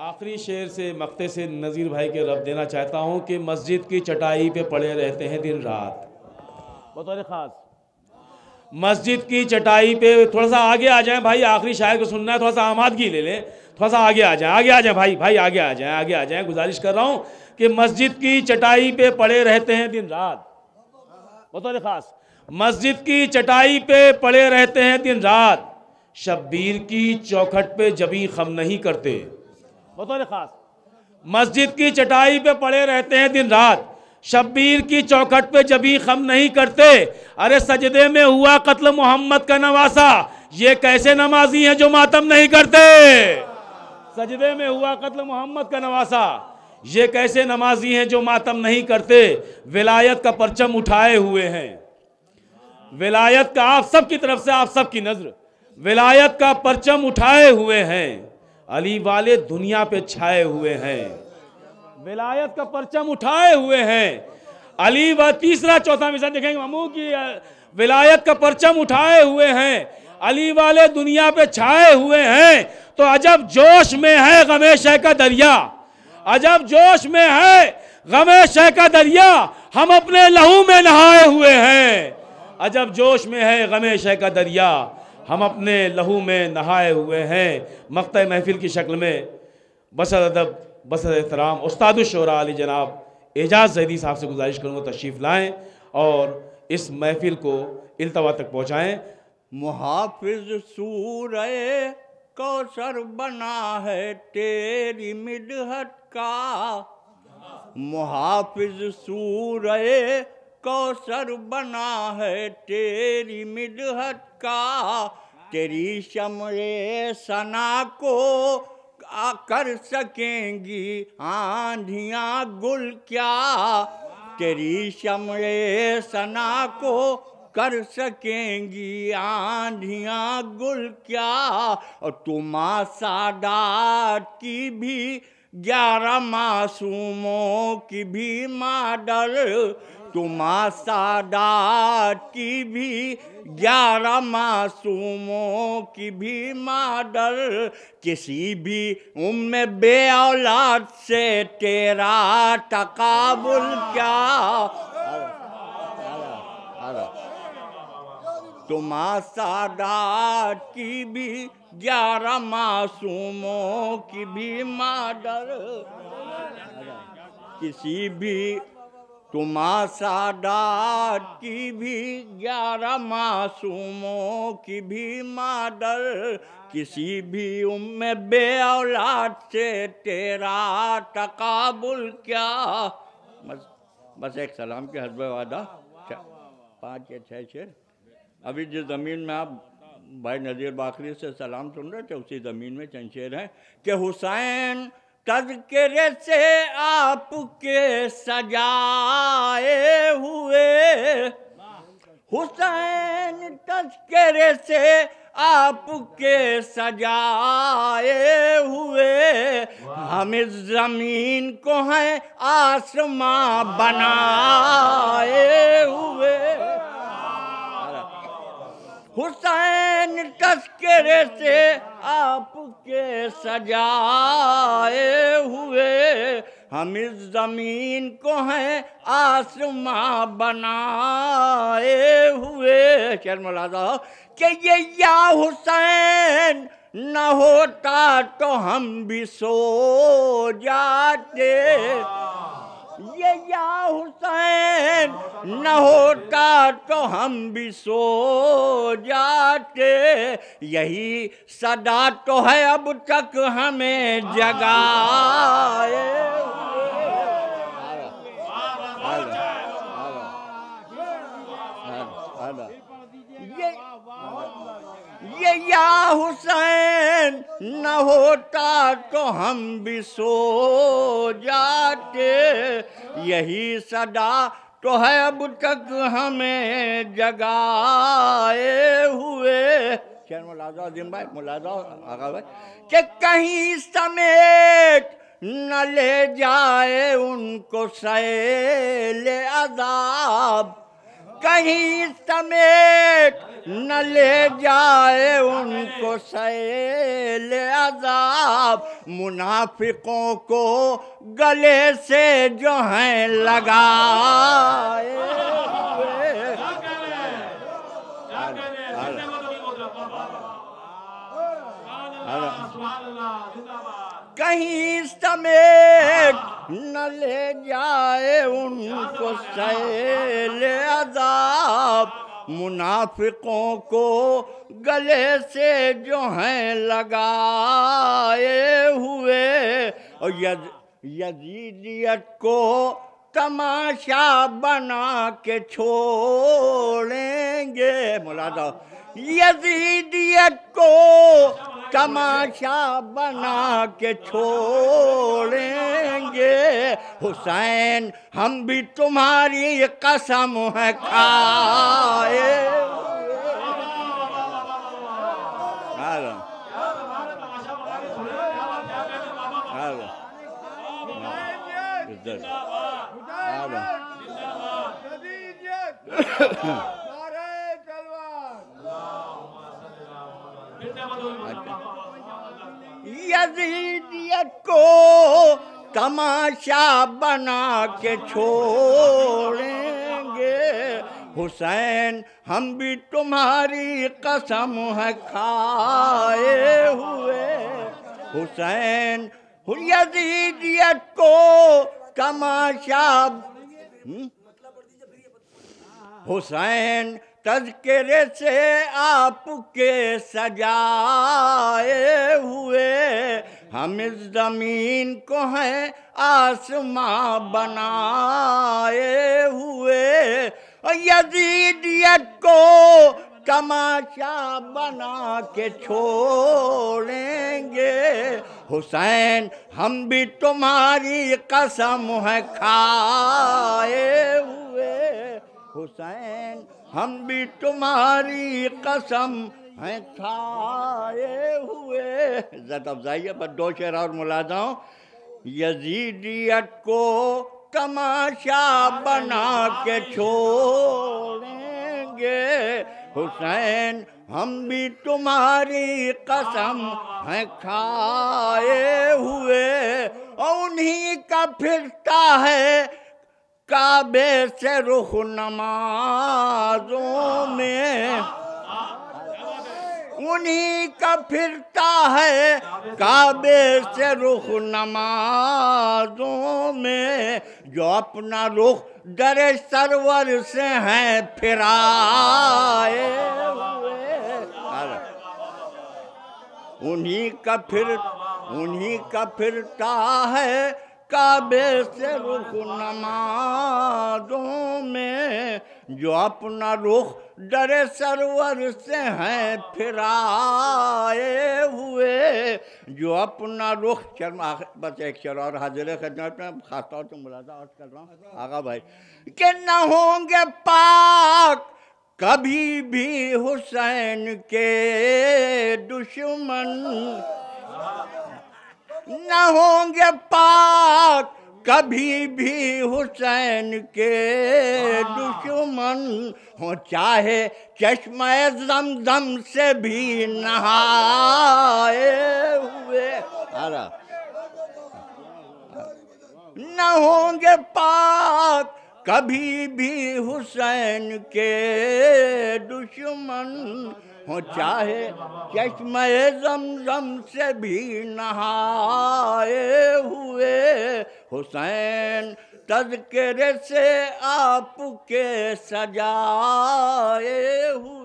آخری شعر سے مقطع سے نذیر بھائی کے رب دینا چاہتا ہوں کہ مسجد کی چٹائی پہ پڑے رہتے ہیں دن رات. بطور خاص مسجد کی چٹائی پہ تھوڑا سا آگے آ جائیں بھائی, آخری شاعر کو سننا ہے, تھوڑا سا آمادگی لے لیں, تھوڑا سا آگے آ جائیں بھائی آگے آ جائیں. گزارش کر رہا ہوں کہ مسجد کی چٹائی پہ پڑے رہتے ہیں دن رات. بطور خاص مسجد کی چٹائی پہ پڑے رہتے ہیں دن رات, شبیر کی چوکھٹ پہ جبیں خم نہیں کرتے. بطور خاص مسجد کی چٹائی پہ پڑے رہتے ہیں دن رات, شبیر کی چوکھٹ پہ جبیں خم نہیں کرتے. ارے سجدے میں ہوا قتل محمد کا نواسا, یہ کیسے نمازی ہیں جو ماتم نہیں کرتے. سجدے میں ہوا قتل محمد کا نواسا, یہ کیسے نمازی ہیں جو ماتم نہیں کرتے. ولایت کا پرچم اٹھائے ہوئے ہیں, ولایت کا, آپ سب کی طرف سے آپ سب کی نظر, ولایت کا پرچم اٹھائے ہوئے ہیں, علی والے دنیا پہ چھائے ہوئے ہیں. ولایت کا پرچم اٹھائے ہوئے ہیں, علی و تیسرا چوتھا مثال دیکھیں گے ماموں کی, ولایت کا پرچم اٹھائے ہوئے ہیں, علی والے دنیا پہ چھائے ہوئے ہیں. تو عجب جوش میں ہے غم شہ کا دریا, عجب جوش میں ہے غم شہ کا دریا, ہم اپنے لہو میں نہائے ہوئے ہیں. عجب جوش میں ہے غم شہ کا دریا, ہم اپنے لہو میں نہائے ہوئے ہیں. مقطع محفل کی شکل میں بصد ادب بصد احترام استاد الشعراء علی جناب اعجاز زیدی صاحب سے گزارش کروں گا تشریف لائیں اور اس محفل کو التوا تک پہنچائیں. محافظ سورہ کوثر بنا ہے تیری مدحت کا, محافظ سورہ کوثر بنا ہے تیری مدحت کا. تیری شمع ثنا کو کر سکیں گی آندھیاں گل کیا, تیری شمع ثنا کو کر سکیں گی آندھیاں گل کیا. اور تم سادات کی بھی 11 معصوموں کی بھی ماڈل, تم سادات کی بھی 11 معصوموں کی بھی ماڈل. کسی بھی بے اولاد سے تیرا تقابل کیا, تم سادات کی بھی 11 معصوموں کی بھی ماڈل. کسی بھی تم سادات کی بھی 11 معصوموں کی بھی ماڈل. کسی بھی بے اولاد سے تیرا تقابل کیا. بس ایک سلام کے حسب وعدہ 5 یا 6 شعر. ابھی جس زمین میں آپ بھائی نذیر باقری سے سلام سن رہے تھے اسی زمین میں چند شعر ہیں کہ حسین تذکرے سے آپ کے سجائے ہوئے, حسین تذکرے سے آپ کے سجائے ہوئے, ہم اس زمین کو ہیں آسماں بنائے ہوئے. حسین تذکرے سے آپ کے سجائے ہوئے, ہم اس زمین کو ہیں آسماں بنائے ہوئے. شعر ملاحظہ ہو کہ یہ یا حسین نہ ہوتا تو ہم بھی سو جاتے, یہ یا حسین نہ ہوتا تو ہم بھی سو جاتے. یہی صدا تو ہے اب تک ہمیں جگائے یہ یا حسین نہ ہوتا تو ہم بھی سو جاتے. یہی صدا تو ہے اب تک ہمیں جگائے ہوئے. شعر ملاحظہ عظیم بھائی, ملاحظہ آغا بھائی کہ کہیں سمیٹ نہ لے جائے ان کو سیل عذاب, کہیں سمیٹ نہ لے جائے ان کو سیل عذاب، منافقوں کو گلے سے جو ہیں لگائے ہوئے۔ کہیں سمیٹ نہ لے جائے ان کو سیل عذاب، منافقوں کو گلے سے جو ہیں لگائے ہوئے، اور یزیدیت کو تماشا بنا کے چھوڑیں گے۔ مولانا یزیدیت کو تماشا بنا کے چھوڑیں گے، حسین ہم بھی تمہاری قسم ہے کھائے یزیدیت کو تماشا بنا کے چھوڑیں گے، حسین ہم بھی تمہاری قسم ہے کھائے ہوئے، حسین یزیدیت کو تماشا، حسین تذکرے سے آپ کے سجائے ہوئے، ہم اس زمین کو ہیں آسماں بنائے ہوئے، اور یزیدیت کو تماشا بنا کے چھوڑیں گے، حسین ہم بھی تمہاری قسم ہے کھائے ہوئے، حسین ہم بھی تمہاری قسم ہیں کھائے ہوئے۔ عزت افزائی ہے، بس 2 شعر اور ملاحظہ ہوں۔ یزیدیت کو تماشا بنا کے چھوڑیں گے، حسین ہم بھی تمہاری قسم ہیں کھائے ہوئے، اور انہی کا پھرتا ہے کعبے سے رخ نمازوں میں، انہی کا پھرتا ہے کعبے سے رخ نمازوں میں، جو اپنا رخ در سرور سے ہیں پھرائے ہوئے، انہی کا پھرتا ہے کعبے سے رخ نمازوں میں، جو اپنا رخ در سرور سے ہیں پھرائے ہوئے، جو اپنا رخ، بس ایک شعر اور حاضر خدمت میں خاص طور سے ملاحظہ عرض کر رہا ہوں آقا بھائی، کہ نہ ہوں گے پاک کبھی بھی حسین کے دشمن، نہ ہوں گے پاک کبھی بھی حسین کے دشمن، ہوں چاہے چشمہ زمزم سے بھی نہائے ہوئے، نہ ہوں گے پاک کبھی بھی حسین کے دشمن، ہوں چاہے چشمہ زمزم سے بھی نہائے ہوئے، حسین تذکرے سے آپ کے سجائے ہوئے۔